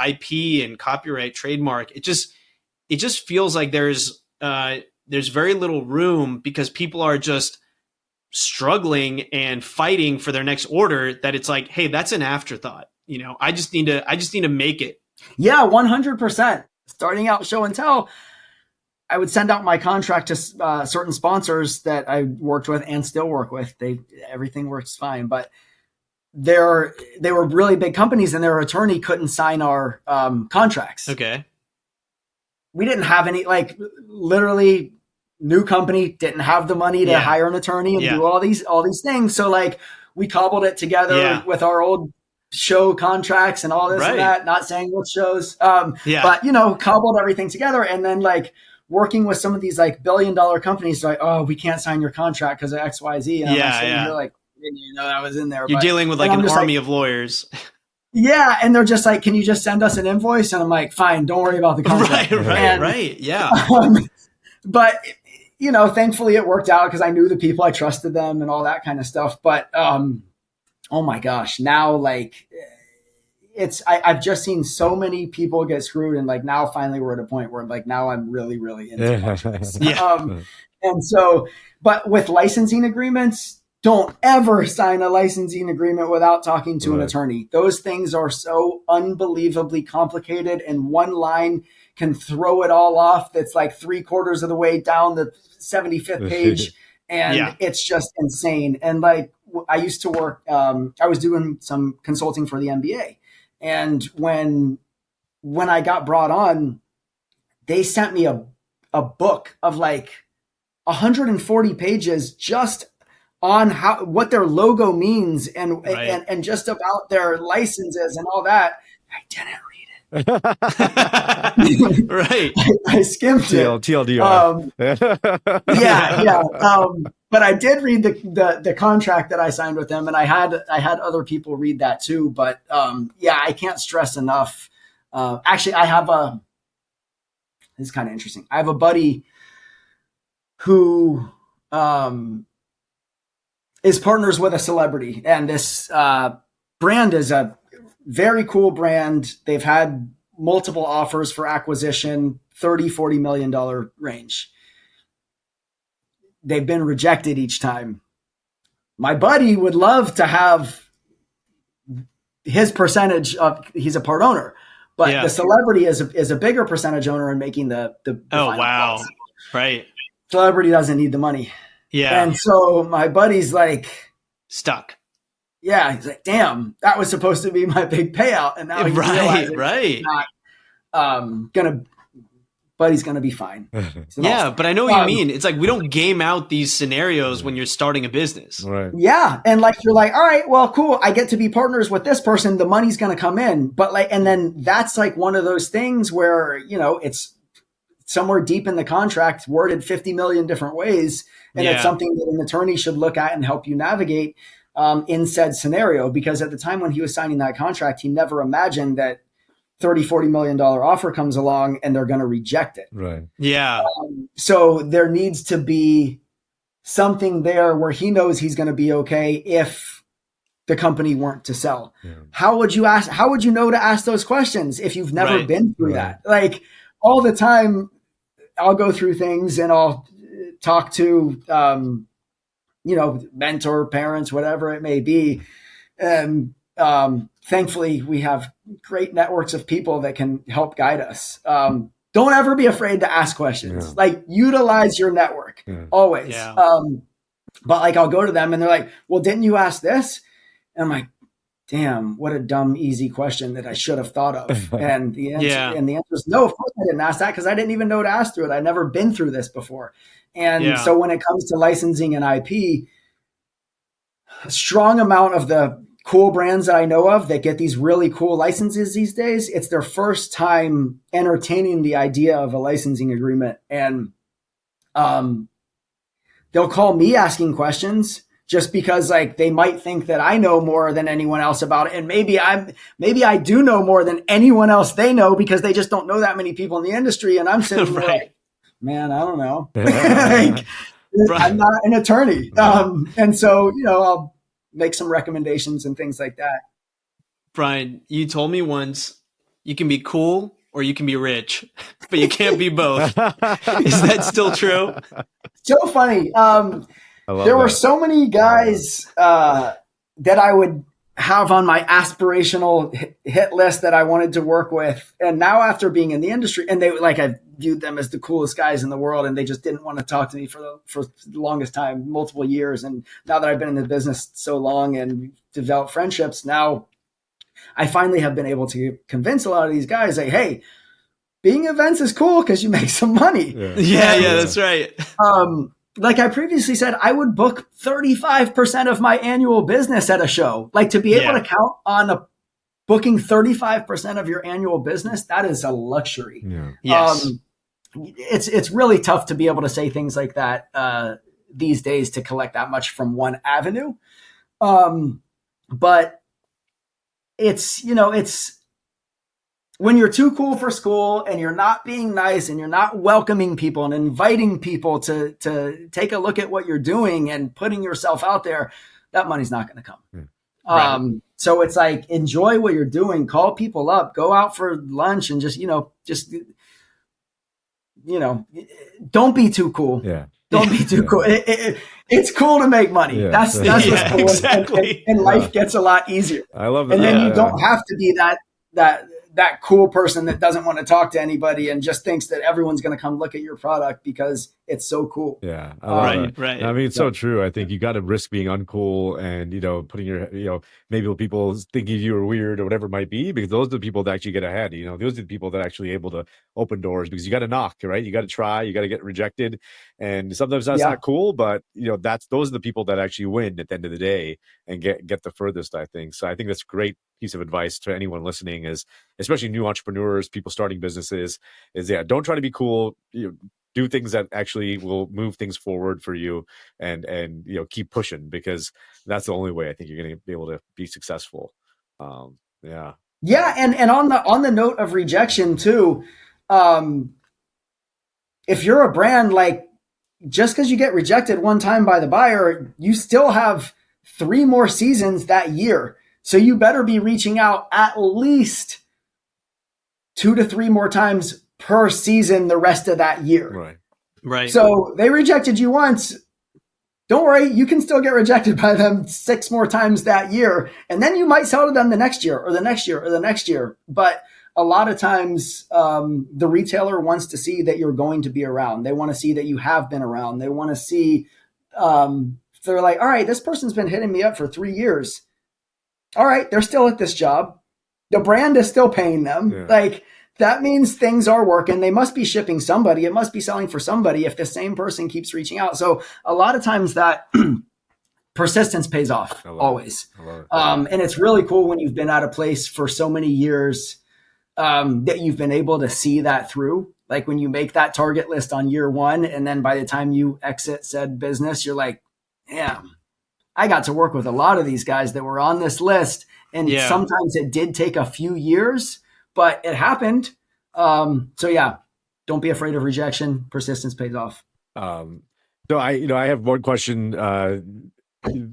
IP and copyright, trademark. It just feels like there's very little room because people are just struggling and fighting for their next order, that it's like, hey, that's an afterthought. I just need to make it. Yeah, 100%. Starting out show and tell, I would send out my contract to certain sponsors that I worked with and still work with. Everything works fine, but they were really big companies and their attorney couldn't sign our contracts. Okay. We didn't have any, like literally new company didn't have the money to hire an attorney and do all these things. So like we cobbled it together with our old show contracts and all this and that, not saying what shows. But cobbled everything together. And then like working with some of these like $1 billion companies, like, oh, we can't sign your contract because of X, Y, Z. And I'm sitting here like, I was in there. You're dealing with like an army of lawyers. Yeah. And they're just like, can you just send us an invoice? And I'm like, fine, don't worry about the contract. Right. Yeah. But, thankfully it worked out because I knew the people, I trusted them and all that kind of stuff. But, oh my gosh, now like I've just seen so many people get screwed. And like, now finally we're at a point where like, now I'm really, really into this. And so, but with licensing agreements, don't ever sign a licensing agreement without talking to an attorney. Those things are so unbelievably complicated, and one line can throw it all off. That's like 3/4 of the way down the 75th page. And it's just insane. And like, I used to work, I was doing some consulting for the NBA. And when I got brought on, they sent me a book of like 140 pages just on what their logo means and just about their licenses and all that. I didn't read it. Right. I skimmed it. TLDR. but I did read the contract that I signed with him, and I had other people read that too. But yeah, I can't stress enough. Actually, this is kind of interesting. I have a buddy who is partners with a celebrity, and this brand is a very cool brand. They've had multiple offers for acquisition, $30-40 million range. They've been rejected each time. My buddy would love to have his percentage of, he's a part owner, but the celebrity is a bigger percentage owner in making the oh, wow. Policy. Right. Celebrity doesn't need the money. Yeah. And so my buddy's like, stuck. Yeah. He's like, damn, that was supposed to be my big payout. And now he's right. Not but he's going to be fine. Yeah, but I know what you mean. It's like we don't game out these scenarios when you're starting a business. Right. Yeah. And like, you're like, all right, well, cool. I get to be partners with this person. The money's going to come in. But like, and then that's like one of those things where, you know, it's somewhere deep in the contract worded 50 million different ways. And it's something that an attorney should look at and help you navigate in said scenario. Because at the time when he was signing that contract, he never imagined that $30-40 million offer comes along and they're going to reject it. Right. Yeah. So there needs to be something there where he knows he's going to be okay if the company weren't to sell. Yeah. How would you know to ask those questions if you've never been through that? Like all the time I'll go through things and I'll talk to, you know, mentor parents, whatever it may be. And, thankfully, we have great networks of people that can help guide us. Don't ever be afraid to ask questions. Yeah. Like, utilize your network always. Yeah. But like, I'll go to them and they're like, well, didn't you ask this? And I'm like, damn, what a dumb, easy question that I should have thought of. And the answer is no, of course I didn't ask that because I didn't even know to ask through it. I'd never been through this before. And so when it comes to licensing and IP, a strong amount of the cool brands that I know of that get these really cool licenses these days, it's their first time entertaining the idea of a licensing agreement. And they'll call me asking questions just because like they might think that I know more than anyone else about it. And maybe I do know more than anyone else they know because they just don't know that many people in the industry. And I'm sitting there like, man, I don't know. Like, I'm not an attorney. And so, you know, I'll make some recommendations and things like that. Brian, you told me once you can be cool or you can be rich, but you can't be both. Is that still true? So funny. There were so many guys that I would have on my aspirational hit list that I wanted to work with. And now after being in the industry, and I viewed them as the coolest guys in the world, and they just didn't want to talk to me for the longest time, multiple years. And now that I've been in the business so long and developed friendships, now I finally have been able to convince a lot of these guys like, hey, being events is cool because you make some money. Yeah, that's right. Like I previously said, I would book 35% of my annual business at a show. Like to be able to count on booking 35% of your annual business, that is a luxury. Yeah. Yes. It's really tough to be able to say things like that these days to collect that much from one avenue. But it's when you're too cool for school and you're not being nice and you're not welcoming people and inviting people to take a look at what you're doing and putting yourself out there, that money's not going to come. Right. So it's like, enjoy what you're doing, call people up, go out for lunch and just don't be too cool. Yeah. Don't be too cool. It's cool to make money. Yeah. That's what's cool. Exactly. And life gets a lot easier. I love that. And then you don't have to be that cool person that doesn't want to talk to anybody and just thinks that everyone's going to come look at your product because it's so cool. Yeah. Right. I mean, it's so true. I think you got to risk being uncool and, putting your, maybe people thinking you are weird or whatever it might be, because those are the people that actually get ahead. Those are the people that are actually able to open doors, because you got to knock, right? You got to try, you got to get rejected. And sometimes that's not cool, but those are the people that actually win at the end of the day and get the furthest, I think. So I think that's a great piece of advice to anyone listening, is especially new entrepreneurs, people starting businesses, is don't try to be cool. do things that actually will move things forward for you, and keep pushing, because that's the only way I think you're going to be able to be successful. Yeah. Yeah, and on the note of rejection too, if you're a brand, like, just because you get rejected one time by the buyer, you still have 3 more seasons that year. So you better be reaching out at least 2 to 3 more times per season the rest of that year. Right. So they rejected you once. Don't worry, you can still get rejected by them 6 more times that year. And then you might sell to them the next year or the next year or the next year. But a lot of times the retailer wants to see that you're going to be around. They want to see that you have been around. They want to see, they're like, all right, this person's been hitting me up for 3 years. All right, they're still at this job. The brand is still paying them. Yeah. Like, that means things are working. They must be shipping somebody. It must be selling for somebody if the same person keeps reaching out. So a lot of times that persistence pays off, always. And it's really cool when you've been at a place for so many years that you've been able to see that through. Like when you make that target list on year 1, and then by the time you exit said business, you're like, damn, I got to work with a lot of these guys that were on this list. And sometimes it did take a few years, but it happened. So yeah, don't be afraid of rejection. Persistence pays off. So I have one question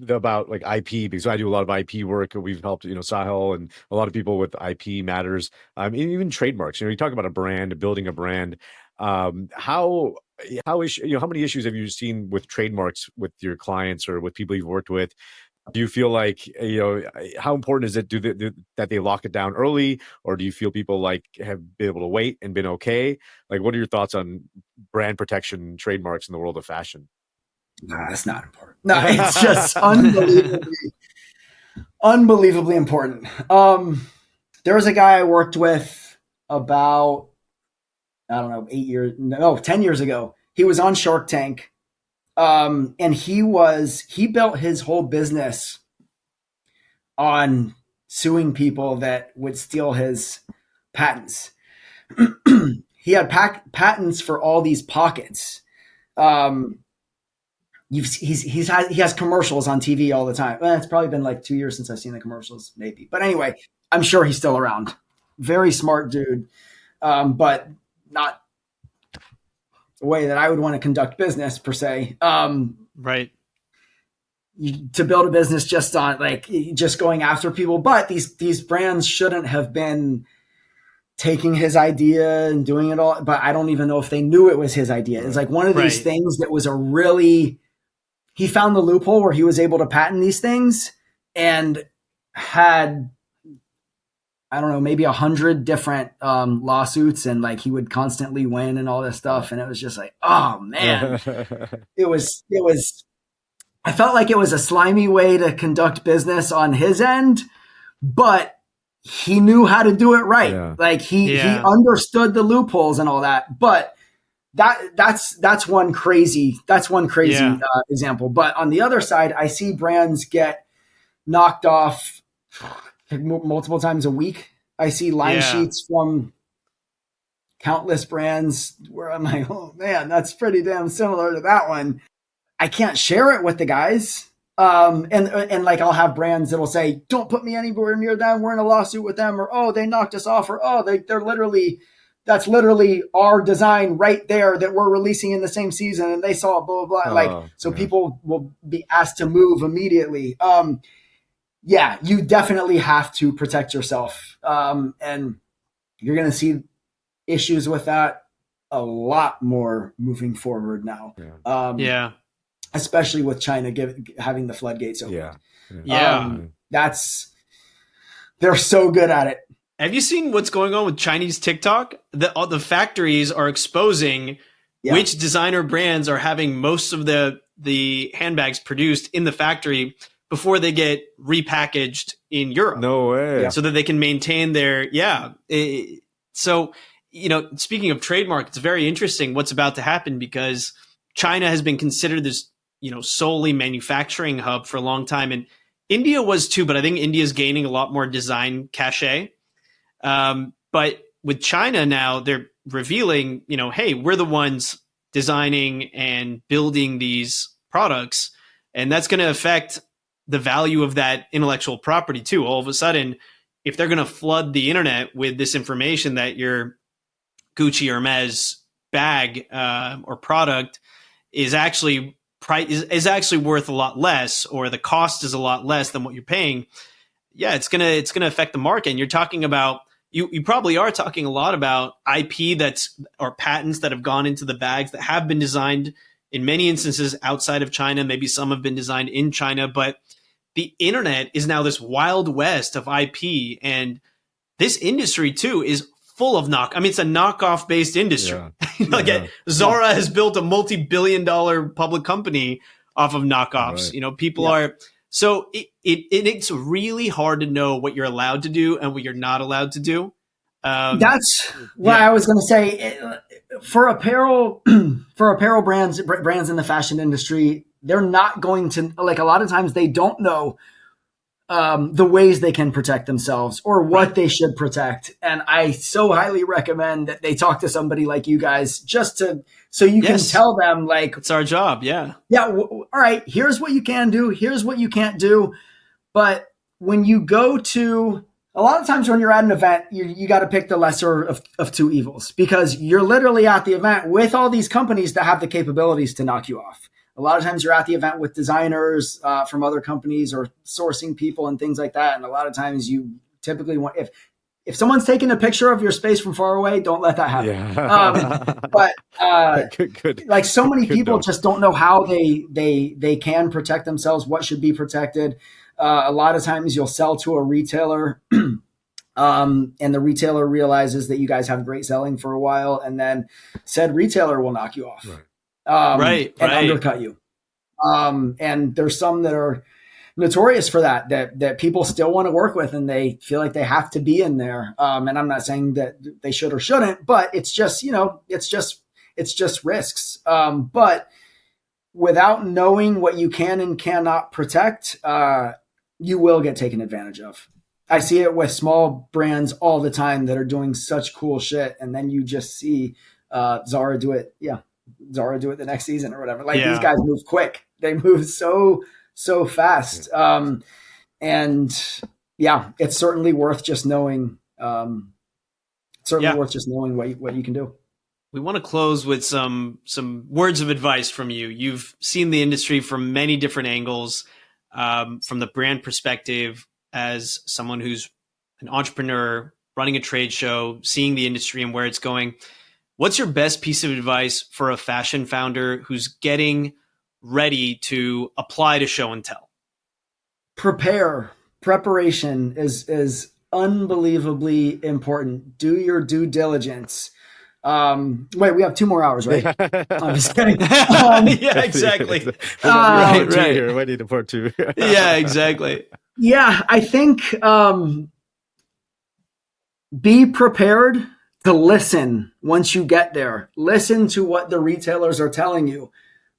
about like IP, because I do a lot of IP work. We've helped, Sahil and a lot of people with IP matters. And even trademarks. You talk about a brand, building a brand. How many issues have you seen with trademarks with your clients or with people you've worked with? Do you feel like, how important is it that they lock it down early, or do you feel people like have been able to wait and been okay? Like, what are your thoughts on brand protection trademarks in the world of fashion? Nah, that's not important. No, it's just unbelievably important. There was a guy I worked with about, 10 years ago. He was on Shark Tank. And he built his whole business on suing people that would steal his patents. He had patents for all these pockets. He has commercials on TV all the time. Well, it's probably been like 2 years since I've seen the commercials, maybe. But anyway, I'm sure he's still around. Very smart dude, but not the way that I would want to conduct business per se. Right. To build a business just on just going after people. But these brands shouldn't have been taking his idea and doing it all. But I don't even know if they knew it was his idea. It's like one of these things that was he found the loophole where he was able to patent these things and had, I don't know, maybe 100 different lawsuits, and like he would constantly win and all this stuff. And it was just like, oh man, it was, I felt like it was a slimy way to conduct business on his end, but he knew how to do it right. Yeah. Like he understood the loopholes and all that, but that's one crazy example. But on the other side, I see brands get knocked off multiple times a week. I see line sheets from countless brands where I'm like, oh man, that's pretty damn similar to that one. I can't share it with the guys. And like I'll have brands that'll say, don't put me anywhere near them. We're in a lawsuit with them, or, oh, they knocked us off, or, oh, that's literally our design right there that we're releasing in the same season. And they saw it, blah, blah, blah. People will be asked to move immediately. Yeah, you definitely have to protect yourself. And you're going to see issues with that a lot more moving forward now. Especially with China having the floodgates open. They're so good at it. Have you seen what's going on with Chinese TikTok? All the factories are exposing which designer brands are having most of the handbags produced in the factory before they get repackaged in Europe. No way. So that they can maintain their, So, speaking of trademark, it's very interesting what's about to happen, because China has been considered this, solely manufacturing hub for a long time. And India was too, but I think India is gaining a lot more design cachet. But with China now, they're revealing, hey, we're the ones designing and building these products. And that's going to affect the value of that intellectual property too. All of a sudden, if they're going to flood the internet with this information that your Gucci Hermes bag or product is actually is actually worth a lot less, or the cost is a lot less than what you're paying, yeah, it's gonna affect the market. And you're talking about you probably are talking a lot about IP or patents that have gone into the bags that have been designed in many instances outside of China. Maybe some have been designed in China, but the internet is now this wild west of IP, and this industry too is full of it's a knockoff based industry. Yeah. Zara has built a multi-billion-dollar public company off of knockoffs. Right. People are, so it's really hard to know what you're allowed to do and what you're not allowed to do. That's what I was going to say. For apparel brands in the fashion industry, they're not going to, like, a lot of times they don't know the ways they can protect themselves or what they should protect. And I so highly recommend that they talk to somebody like you guys so you can tell them, like, it's our job. Yeah. Yeah. All right. Here's what you can do. Here's what you can't do. But when you go to, a lot of times when you're at an event, you got to pick the lesser of two evils, because you're literally at the event with all these companies that have the capabilities to knock you off. A lot of times you're at the event with designers from other companies or sourcing people and things like that. And a lot of times you typically want, if someone's taking a picture of your space from far away, don't let that happen. Yeah. Good. Like, so many people just don't know how they can protect themselves, what should be protected. A lot of times you'll sell to a retailer and the retailer realizes that you guys have great selling for a while, and then said retailer will knock you off. Right. And undercut you. And there's some that are notorious for that people still want to work with, and they feel like they have to be in there. And I'm not saying that they should or shouldn't, but it's just, it's just risks. But without knowing what you can and cannot protect, you will get taken advantage of. I see it with small brands all the time that are doing such cool shit. And then you just see Zara do it. Yeah. Zara do it the next season or whatever. Like, these guys move quick. They move so fast. And yeah, it's certainly worth just knowing, worth just knowing what you can do. We want to close with some words of advice from you. You've seen the industry from many different angles, from the brand perspective, as someone who's an entrepreneur, running a trade show, seeing the industry and where it's going. What's your best piece of advice for a fashion founder who's getting ready to apply to show and tell? Preparation is unbelievably important. Do your due diligence. Wait, we have 2 more hours, right? I'm just kidding. Yeah, exactly. Right. Here. We need a part 2. Yeah, exactly. Yeah, I think be prepared to listen once you get there. Listen to what the retailers are telling you.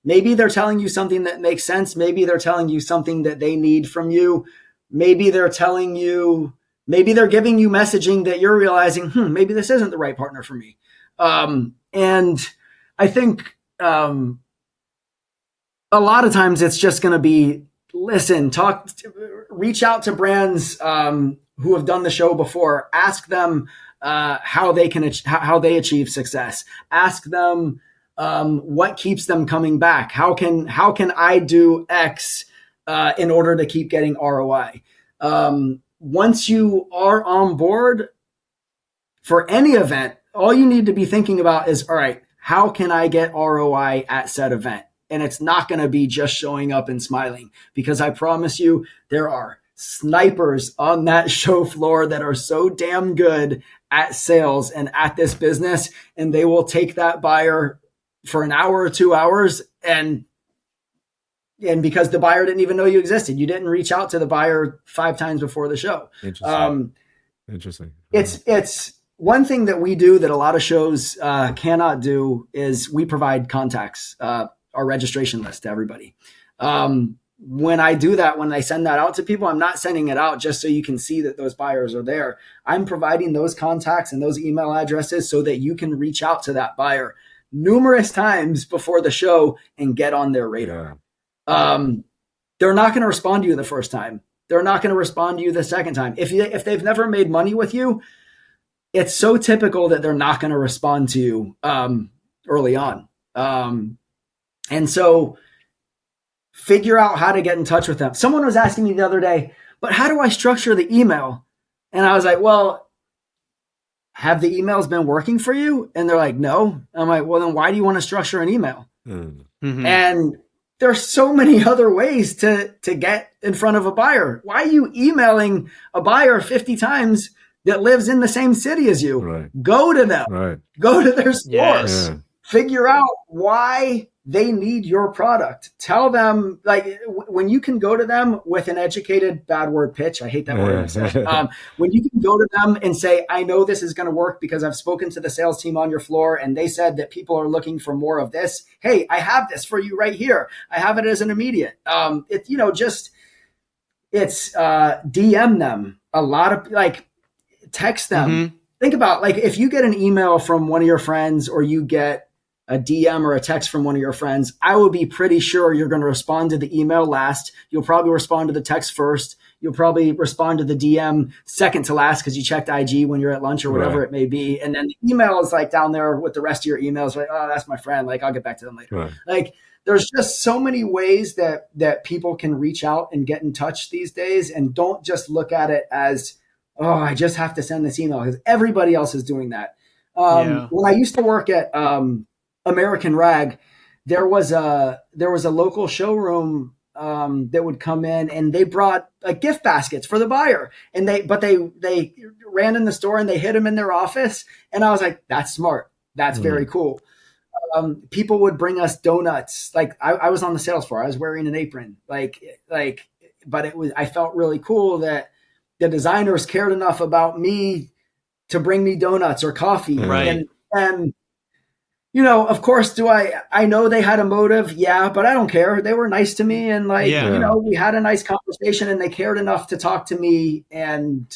Maybe they're telling you something that makes sense. Maybe they're telling you something that they need from you. Maybe they're giving you messaging that you're realizing, maybe this isn't the right partner for me. And I think a lot of times it's just going to be listen, reach out to brands who have done the show before. Ask them how they achieve success. Ask them what keeps them coming back. How can I do X in order to keep getting ROI? Once you are on board for any event, all you need to be thinking about is, all right, how can I get ROI at said event? And it's not going to be just showing up and smiling, because I promise you there are snipers on that show floor that are so damn good at sales and at this business, and they will take that buyer for an hour or 2 hours, and because the buyer didn't even know you existed, you didn't reach out to the buyer 5 times before the show. Interesting. It's one thing that we do that a lot of shows cannot do is we provide contacts, our registration list to everybody. When I do that, when I send that out to people, I'm not sending it out just so you can see that those buyers are there. I'm providing those contacts and those email addresses so that you can reach out to that buyer. numerous times before the show and get on their radar. They're not going to respond to you the first time. They're not going to respond to you the second time. If they've never made money with you, it's so typical that they're not going to respond to you early on. And so figure out how to get in touch with them. Someone was asking me the other day, but how do I structure the email? And I was like, well, have the emails been working for you? And they're like, no. I'm like, well, then why do you want to structure an email? Mm-hmm. And there's so many other ways to get in front of a buyer. Why are you emailing a buyer 50 times that lives in the same city as you? Right. Go to them. Right. Go to their stores. Yes. Yeah. Figure out why they need your product. Tell them, like, when you can go to them with an educated, bad word, pitch. I hate that word. When you can go to them and say, I know this is going to work because I've spoken to the sales team on your floor and they said that people are looking for more of this. Hey, I have this for you right here. I have it as an immediate. DM them. A lot of, like, text them. Mm-hmm. Think about, like, if you get an email from one of your friends or you get a DM or a text from one of your friends, I will be pretty sure you're going to respond to the email last. You'll probably respond to the text first. You'll probably respond to the DM second to last because you checked IG when you're at lunch or whatever it may be. And then the email is like down there with the rest of your emails. Like, oh, that's my friend. Like, I'll get back to them later. Right. Like, there's just so many ways that people can reach out and get in touch these days. And don't just look at it as, oh, I just have to send this email because everybody else is doing that. When I used to work at American Rag, there was a local showroom that would come in and they brought gift baskets for the buyer, and they ran in the store and they hid them in their office, and I was like, that's smart, that's very cool. People would bring us donuts. Like I was on the sales floor, I was wearing an apron, but I felt really cool that the designers cared enough about me to bring me donuts or coffee, right? And of course, I know they had a motive. Yeah, but I don't care. They were nice to me. And we had a nice conversation and they cared enough to talk to me and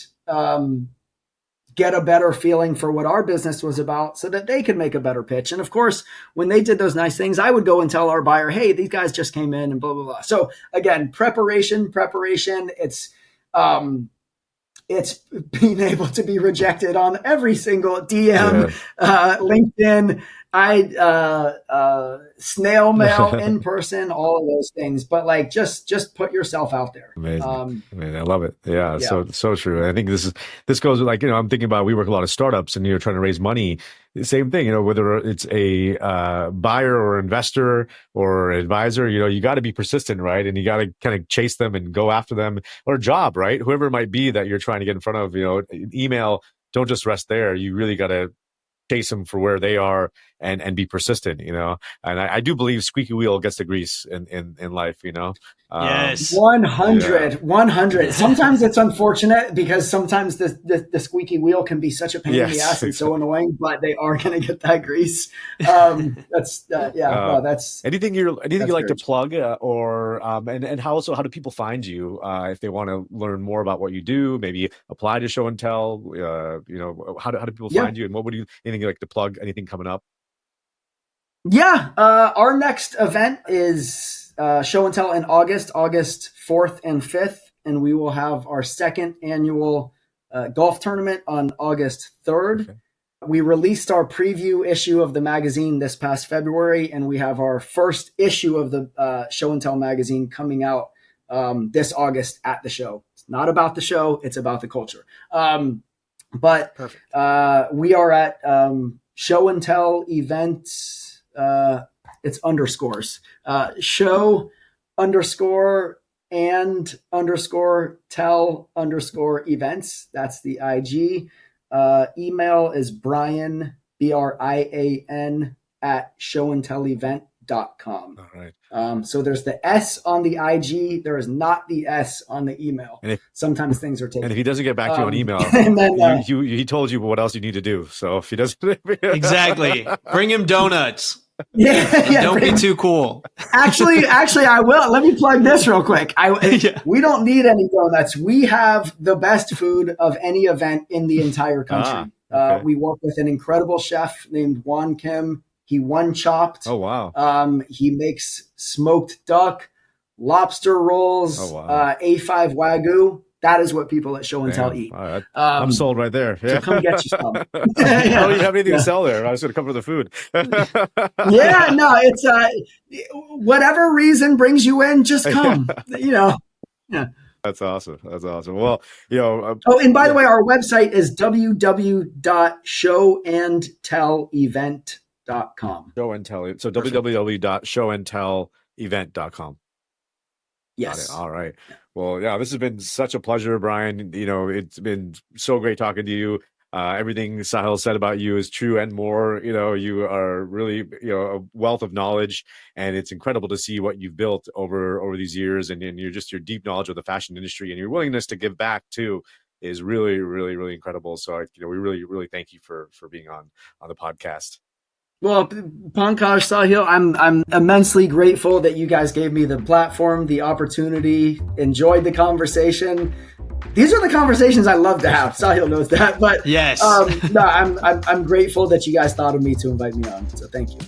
get a better feeling for what our business was about so that they could make a better pitch. And of course, when they did those nice things, I would go and tell our buyer, hey, these guys just came in and blah, blah, blah. So again, preparation. It's being able to be rejected on every single DM, LinkedIn, snail mail, in person, all of those things. But just put yourself out there. Amazing. I love it. Yeah. So true. I think this goes with, I'm thinking about, we work a lot of startups and you're trying to raise money. Same thing, whether it's a buyer or investor or advisor, you got to be persistent, right? And you got to kind of chase them and go after them, or a job, right? Whoever it might be that you're trying to get in front of, email, don't just rest there. You really got to chase them for where they are and be persistent, and I do believe squeaky wheel gets the grease in life, Yes. 100. Sometimes it's unfortunate because sometimes the squeaky wheel can be such a pain in the ass and so annoying, but they are going to get that grease. That's anything you like to plug or and how do people find you if they want to learn more about what you do, maybe apply to show and tell, how do people find you, and anything you like to plug, anything coming up? Yeah. Our next event is show and tell in August 4th and 5th. And we will have our second annual golf tournament on August 3rd. Okay. We released our preview issue of the magazine this past February, and we have our first issue of the show and tell magazine coming out this August at the show. It's not about the show. It's about the culture. But we are at show and tell events. It's underscores, show _and_tell _events. That's the IG. Email is Brian, BRIAN @showandtellevent.com. All right. So there's the S on the IG. There is not the S on the email. Sometimes things are taken. And if he doesn't get back to you on email, he told you what else you need to do. So if he doesn't, exactly, bring him donuts. Yeah, don't be too cool. Actually, I will. Let me plug this real quick. We don't need any donuts. We have the best food of any event in the entire country. Okay. We work with an incredible chef named Juan Kim. He one chopped. Oh, wow. He makes smoked duck, lobster rolls, Oh, wow. A5 Wagyu. That is what people at Show and Tell eat. All right. I'm sold right there. Yeah. So come get you some. I don't even have anything to sell there. I was going to come for the food. Yeah, no, it's whatever reason brings you in, just come. Yeah. That's awesome. That's awesome. Well, oh, and by the way, our website is www.showandtellevent.com. Show and Tell. So www.showandtellevent.com. Yes. Got it. All right. Well, yeah, this has been such a pleasure, Brian. It's been so great talking to you. Everything Sahil said about you is true and more. You are really, a wealth of knowledge, and it's incredible to see what you've built over these years, and your deep knowledge of the fashion industry and your willingness to give back too is really, really, really incredible. So, we really, really thank you for being on the podcast. Well, Pankaj, Sahil, I'm immensely grateful that you guys gave me the platform, the opportunity, enjoyed the conversation. These are the conversations I love to have. Sahil knows that, but yes, no, I'm grateful that you guys thought of me to invite me on. So thank you.